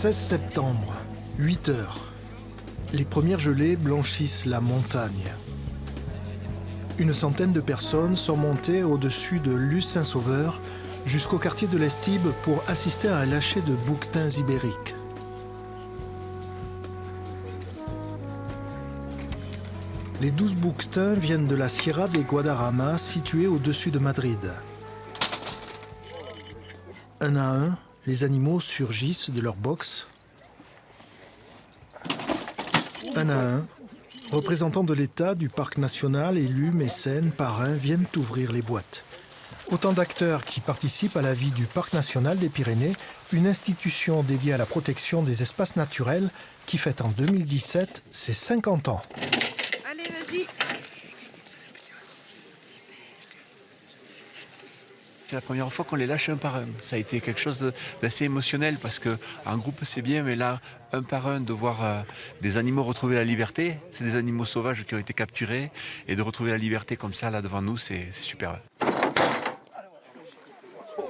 16 septembre, 8 heures. Les premières gelées blanchissent la montagne. Une centaine de personnes sont montées au-dessus de Luz-Saint-Sauveur jusqu'au quartier de l'Estibes pour assister à un lâcher de bouquetins ibériques. Les 12 bouquetins viennent de la Sierra de Guadarrama, située au-dessus de Madrid. Un à un, les animaux surgissent de leur box. Un à un, représentants de l'État, du parc national, élus, mécènes, parrains viennent ouvrir les boîtes. Autant d'acteurs qui participent à la vie du parc national des Pyrénées, une institution dédiée à la protection des espaces naturels qui fête en 2017 ses 50 ans. Allez, vas-y. C'est la première fois qu'on les lâche un par un. Ça a été quelque chose d'assez émotionnel parce qu'en groupe c'est bien, mais là, un par un, de voir des animaux retrouver la liberté, c'est des animaux sauvages qui ont été capturés, et de retrouver la liberté comme ça, là devant nous, c'est super.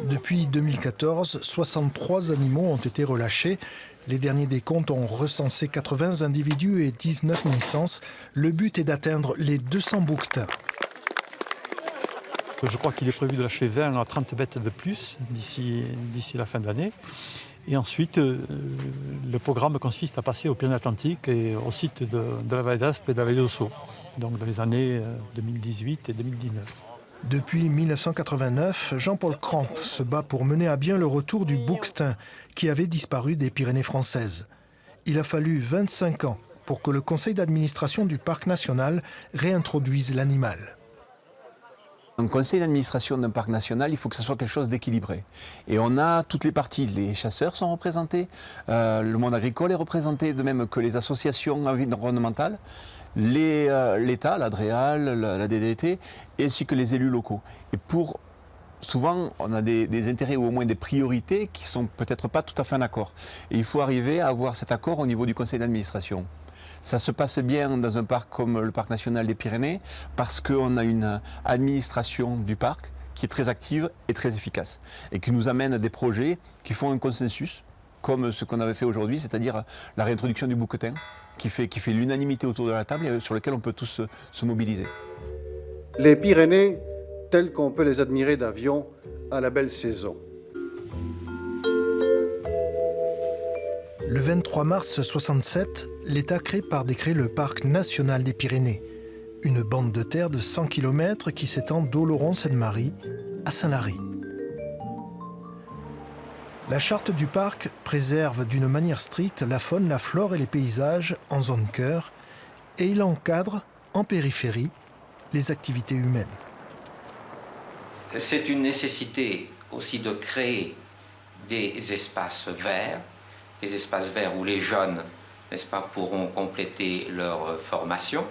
Depuis 2014, 63 animaux ont été relâchés. Les derniers décomptes ont recensé 80 individus et 19 naissances. Le but est d'atteindre les 200 bouquetins. Je crois qu'il est prévu de lâcher 20 à 30 bêtes de plus d'ici la fin de l'année. Et ensuite, le programme consiste à passer aux Pyrénées-Atlantiques et au site de la Vallée d'Aspe et de la Vallée d'Ossau, donc dans les années 2018 et 2019. Depuis 1989, Jean-Paul Cramp se bat pour mener à bien le retour du bouquetin qui avait disparu des Pyrénées françaises. Il a fallu 25 ans pour que le conseil d'administration du parc national réintroduise l'animal. Un conseil d'administration d'un parc national, il faut que ce soit quelque chose d'équilibré. Et on a toutes les parties. Les chasseurs sont représentés, le monde agricole est représenté, de même que les associations environnementales, l'État, l'ADREAL, la DDT, ainsi que les élus locaux. Et souvent, on a des intérêts ou au moins des priorités qui ne sont peut-être pas tout à fait en accord. Et il faut arriver à avoir cet accord au niveau du conseil d'administration. Ça se passe bien dans un parc comme le parc national des Pyrénées parce qu'on a une administration du parc qui est très active et très efficace et qui nous amène à des projets qui font un consensus comme ce qu'on avait fait aujourd'hui, c'est-à-dire la réintroduction du bouquetin qui fait l'unanimité autour de la table et sur lequel on peut tous se mobiliser. Les Pyrénées, telles qu'on peut les admirer d'avion à la belle saison. Le 23 mars 1967, l'État crée par décret le parc national des Pyrénées, une bande de terre de 100 km qui s'étend d'Oloron-Seine-Marie à Saint-Lary. La charte du parc préserve d'une manière stricte la faune, la flore et les paysages en zone cœur et il encadre, en périphérie, les activités humaines. C'est une nécessité aussi de créer des espaces verts où les jeunes, n'est-ce pas, pourront compléter leur formation,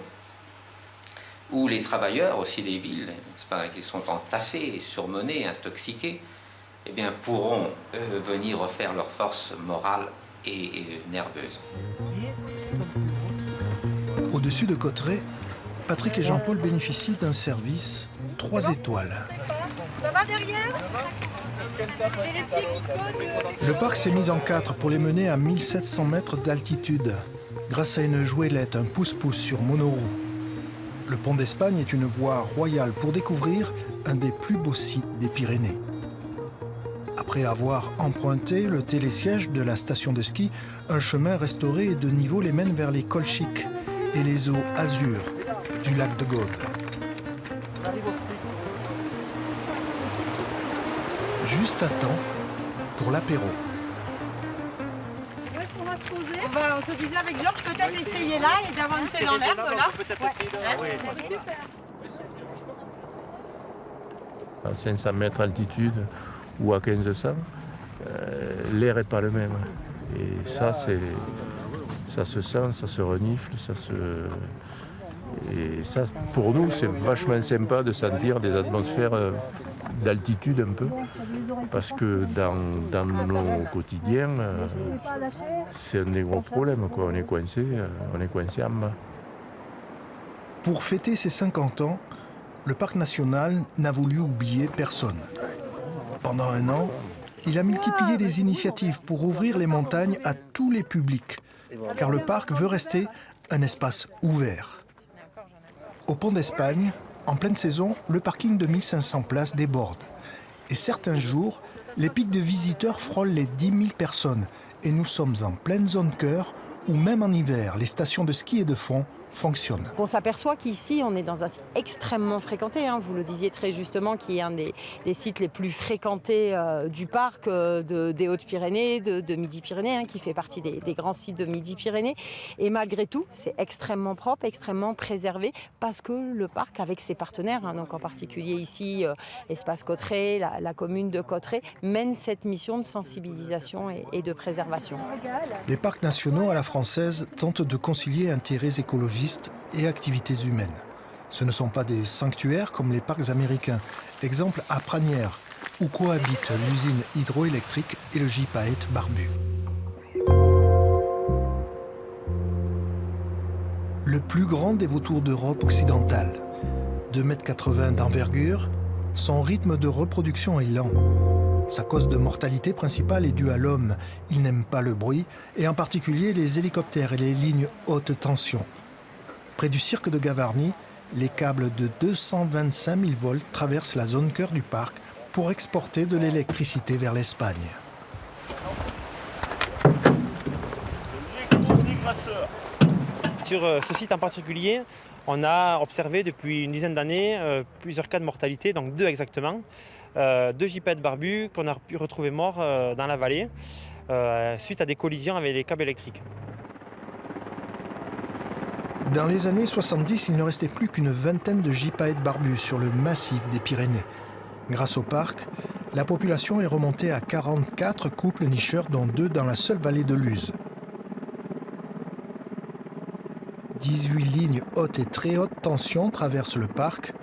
où les travailleurs aussi des villes, n'est-ce pas, qui sont entassés, surmenés, intoxiqués, eh bien, pourront venir refaire leur force morale et nerveuse. Au-dessus de Cauterets, Patrick et Jean-Paul bénéficient d'un service 3 étoiles. Ça va derrière? Le parc s'est mis en 4 pour les mener à 1700 mètres d'altitude, grâce à une jouelette, un pouce-pouce sur monoroue. Le pont d'Espagne est une voie royale pour découvrir un des plus beaux sites des Pyrénées. Après avoir emprunté le télésiège de la station de ski, un chemin restauré et de niveau les mène vers les Colchiques et les eaux azur du lac de Gaude. Juste à temps pour l'apéro. Où est-ce qu'on va se poser? On se disait avec Georges, peut-être essayer là et d'avancer dans l'herbe là. Super. À 500 mètres d'altitude ou à 1500, l'air n'est pas le même. Et ça se sent, ça se renifle, et ça, pour nous, c'est vachement sympa de sentir des atmosphères d'altitude un peu, parce que dans nos quotidiens, c'est un des gros problèmes, quoi. On est coincé en bas. Pour fêter ses 50 ans, le parc national n'a voulu oublier personne. Pendant un an, il a multiplié les initiatives pour ouvrir les montagnes à tous les publics, car le parc veut rester un espace ouvert. Au Pont d'Espagne, en pleine saison, le parking de 1500 places déborde. Et certains jours, les pics de visiteurs frôlent les 10 000 personnes. Et nous sommes en pleine zone cœur, où même en hiver, les stations de ski et de fond fonctionnent. On s'aperçoit qu'ici, on est dans un site extrêmement fréquenté. Vous le disiez très justement, qui est un des sites les plus fréquentés du parc des Hautes-Pyrénées, de Midi-Pyrénées, qui fait partie des grands sites de Midi-Pyrénées. Et malgré tout, c'est extrêmement propre, extrêmement préservé, parce que le parc, avec ses partenaires, donc en particulier ici, Espace Cauterets, la commune de Cauterets, mène cette mission de sensibilisation et de préservation. Les parcs nationaux à la française tentent de concilier intérêts écologistes et activités humaines. Ce ne sont pas des sanctuaires comme les parcs américains. Exemple à Pranières, où cohabitent l'usine hydroélectrique et le gypaète barbu. Le plus grand des vautours d'Europe occidentale. 2,80 m d'envergure, son rythme de reproduction est lent. Sa cause de mortalité principale est due à l'homme. Il n'aime pas le bruit, et en particulier les hélicoptères et les lignes haute tension. Près du cirque de Gavarnie, les câbles de 225 000 volts traversent la zone cœur du parc pour exporter de l'électricité vers l'Espagne. Sur ce site en particulier, on a observé depuis une dizaine d'années plusieurs cas de mortalité, donc 2 exactement. 2 gypaètes barbus qu'on a pu retrouver morts dans la vallée suite à des collisions avec les câbles électriques. Dans les années 70, il ne restait plus qu'une vingtaine de gypaètes barbus sur le massif des Pyrénées. Grâce au parc, la population est remontée à 44 couples nicheurs, dont 2 dans la seule vallée de Luz. 18 lignes hautes et très haute tension traversent le parc.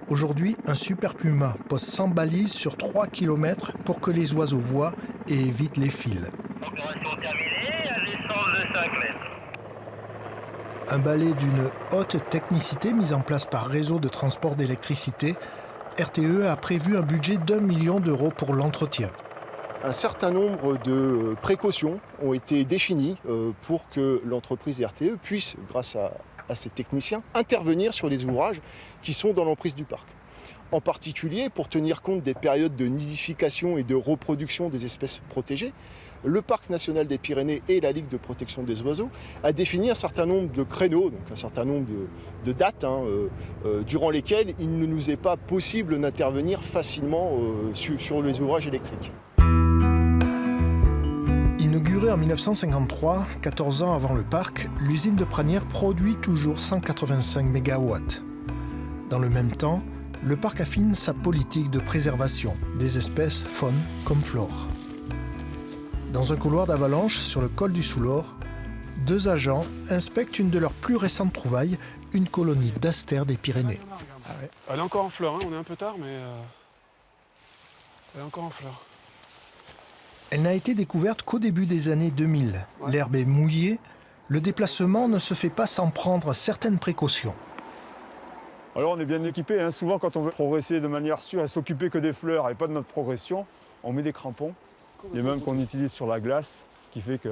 Aujourd'hui, un Super Puma pose 100 balises sur 3 km pour que les oiseaux voient et évitent les fils. Opération terminée, à distance de 5 mètres. Un balai d'une haute technicité mis en place par Réseau de transport d'électricité, RTE a prévu un budget d'1 million d'euros pour l'entretien. Un certain nombre de précautions ont été définies pour que l'entreprise RTE puisse, grâce à ses techniciens, intervenir sur les ouvrages qui sont dans l'emprise du parc. En particulier, pour tenir compte des périodes de nidification et de reproduction des espèces protégées, le Parc national des Pyrénées et la Ligue de protection des oiseaux a défini un certain nombre de créneaux, donc un certain nombre de dates, durant lesquelles il ne nous est pas possible d'intervenir facilement sur les ouvrages électriques. Inaugurée en 1953, 14 ans avant le parc, l'usine de Pranières produit toujours 185 MW. Dans le même temps, le parc affine sa politique de préservation des espèces faune comme flore. Dans un couloir d'avalanche sur le col du Soulor, 2 agents inspectent une de leurs plus récentes trouvailles, une colonie d'astères des Pyrénées. Ah ouais. Elle est encore en fleurs, on est un peu tard, mais elle est encore en fleurs. Elle n'a été découverte qu'au début des années 2000. Ouais. L'herbe est mouillée, le déplacement ne se fait pas sans prendre certaines précautions. Alors on est bien équipé, souvent quand on veut progresser de manière sûre à s'occuper que des fleurs et pas de notre progression, on met des crampons, les mêmes qu'on utilise sur la glace, ce qui fait que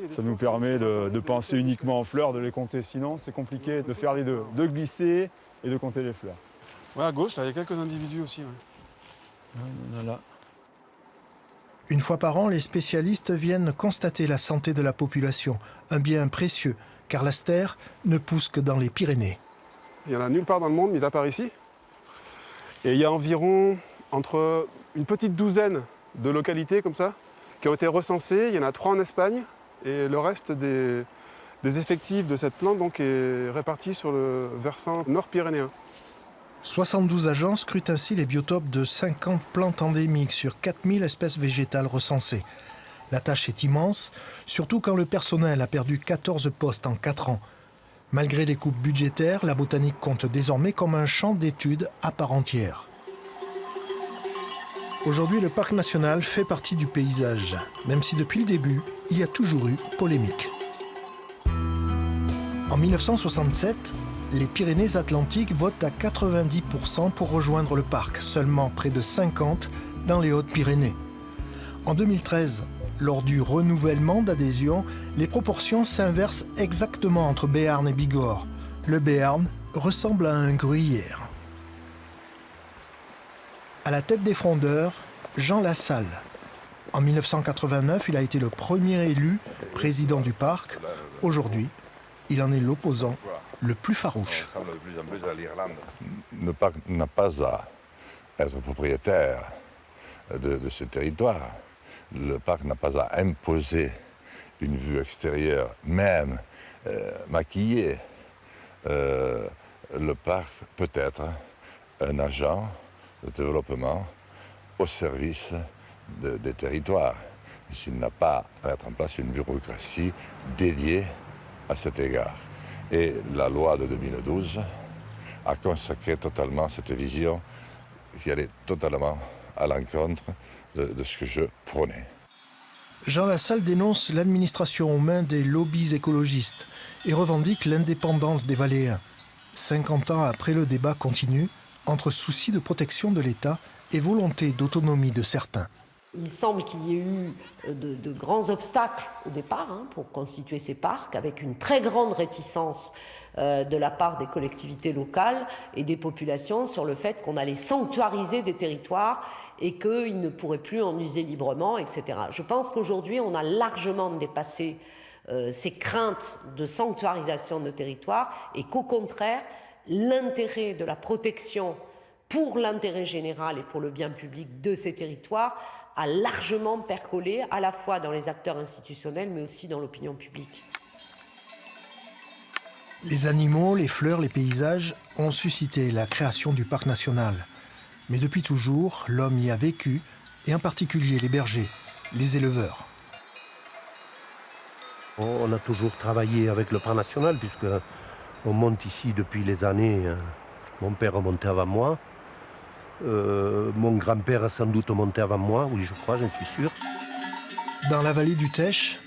ça nous permet de penser uniquement aux fleurs, de les compter. Sinon c'est compliqué de faire les deux, de glisser et de compter les fleurs. Ouais, à gauche, là, il y a quelques individus aussi. Ouais. Voilà. Une fois par an, les spécialistes viennent constater la santé de la population, un bien précieux, car l'astère ne pousse que dans les Pyrénées. Il n'y en a nulle part dans le monde, mis à part ici. Et il y a environ entre une petite douzaine de localités comme ça, qui ont été recensées. Il y en a 3 en Espagne, et le reste des effectifs de cette plante donc, est réparti sur le versant nord-pyrénéen. 72 agents scrutent ainsi les biotopes de 50 plantes endémiques sur 4000 espèces végétales recensées. La tâche est immense, surtout quand le personnel a perdu 14 postes en 4 ans. Malgré les coupes budgétaires, la botanique compte désormais comme un champ d'études à part entière. Aujourd'hui, le parc national fait partie du paysage, même si depuis le début, il y a toujours eu polémique. En 1967, les Pyrénées-Atlantiques votent à 90% pour rejoindre le parc, seulement près de 50% dans les Hautes-Pyrénées. En 2013, lors du renouvellement d'adhésion, les proportions s'inversent exactement entre Béarn et Bigorre. Le Béarn ressemble à un gruyère. À la tête des frondeurs, Jean Lassalle. En 1989, il a été le premier élu président du parc. Aujourd'hui, il en est l'opposant le plus farouche. Le parc n'a pas à être propriétaire de ce territoire. Le parc n'a pas à imposer une vue extérieure, même maquillée. Le parc peut être un agent de développement au service des territoires. S'il n'a pas à mettre en place une bureaucratie dédiée à cet égard. Et la loi de 2012 a consacré totalement cette vision qui allait totalement à l'encontre de ce que je prônais. Jean Lassalle dénonce l'administration aux mains des lobbies écologistes et revendique l'indépendance des Valéens. 50 ans après, le débat continue entre souci de protection de l'État et volonté d'autonomie de certains. Il semble qu'il y ait eu de grands obstacles au départ pour constituer ces parcs, avec une très grande réticence de la part des collectivités locales et des populations sur le fait qu'on allait sanctuariser des territoires et qu'ils ne pourraient plus en user librement, etc. Je pense qu'aujourd'hui, on a largement dépassé ces craintes de sanctuarisation de territoires et qu'au contraire, l'intérêt de la protection pour l'intérêt général et pour le bien public de ces territoires a largement percolé, à la fois dans les acteurs institutionnels, mais aussi dans l'opinion publique. Les animaux, les fleurs, les paysages ont suscité la création du parc national. Mais depuis toujours, l'homme y a vécu, et en particulier les bergers, les éleveurs. On a toujours travaillé avec le parc national, puisqu'on monte ici depuis les années. Mon père montait avant moi. Mon grand-père a sans doute monté avant moi, oui je crois, j'en suis sûr. Dans la vallée du Tech,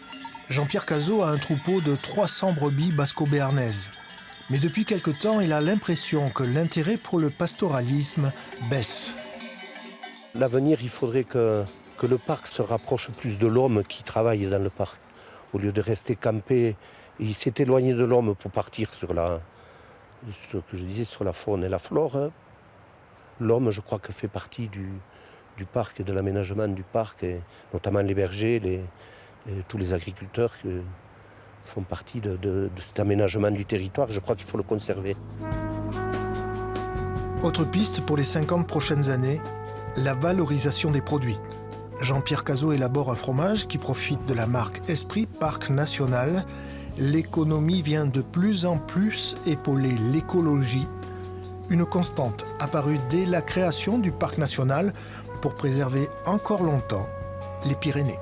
Jean-Pierre Cazot a un troupeau de 300 brebis basco-béarnaises. Mais depuis quelque temps, il a l'impression que l'intérêt pour le pastoralisme baisse. L'avenir, il faudrait que le parc se rapproche plus de l'homme qui travaille dans le parc. Au lieu de rester campé, il s'est éloigné de l'homme pour partir sur ce que je disais, sur la faune et la flore. L'homme, je crois, que fait partie du parc et de l'aménagement du parc, et notamment les bergers, tous les agriculteurs qui font partie de cet aménagement du territoire. Je crois qu'il faut le conserver. Autre piste pour les 50 prochaines années, la valorisation des produits. Jean-Pierre Cazot élabore un fromage qui profite de la marque Esprit Parc National. L'économie vient de plus en plus épauler l'écologie. Une constante apparue dès la création du parc national pour préserver encore longtemps les Pyrénées.